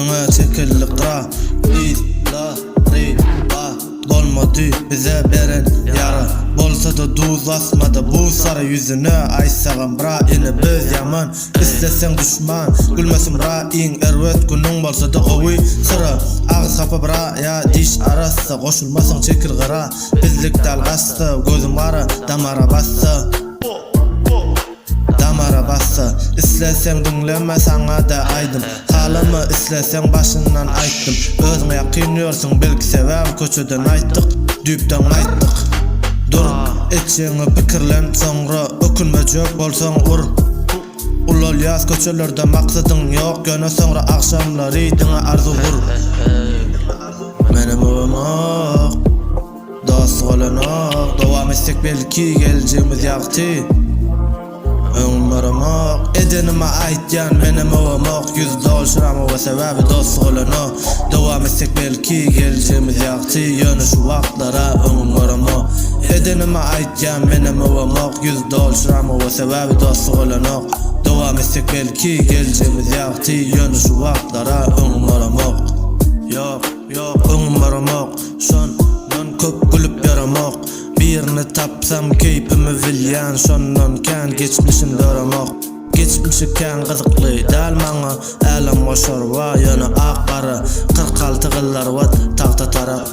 Öňe çekilip dura bolmadı bize beren yara. Bolsa da duz asmadı bu sarı yüzüne aysagam bra ine biz yaman. İstesen düşman gülmesin bra in erwet günün bolsa da gowy sıra. Ağız kapı bra ya diş arası koşulmasın çekil gara. Bizlik dalgastı gözüm ara damara bastı. İslesen dinleme sana da aydım. Halımı islesen başından ayttım. Özüme yakınıyorsun belki sebep köçeden ayttık. Düpten ayttık. Dur etçeğini pikirlen sonra ökünmecek bolsan ur. Ulol yaz köçelerde maksadın yok. Göne sonra akşamları dine arzu vur. Menem oğmak dost olanak. Devam etsek belki geleceğimiz yaktı. Öňüňmaramak edenime aýtýan menem owamak $100 we sebebi dost bolana. Dowam etsek belki geleceğimiz ýagty ýöne şu wagtlara öňüňmaramak edenime aýtýan menem owamak $100 we sebebi dost bolana. Dowam etsek belki geleceğimiz ýagty ýöne şu wagtlara öňüňmaramak. Ýok öňüňmaramak şondan köp gülüp ýaramak. Birini tapsam keypimi bilýän şondan kän geçmişim döramak. Geçmişi kän gyzykly däl maňa älim goşar wa ýöne ak gara 46 gyllar wat tagta tarap.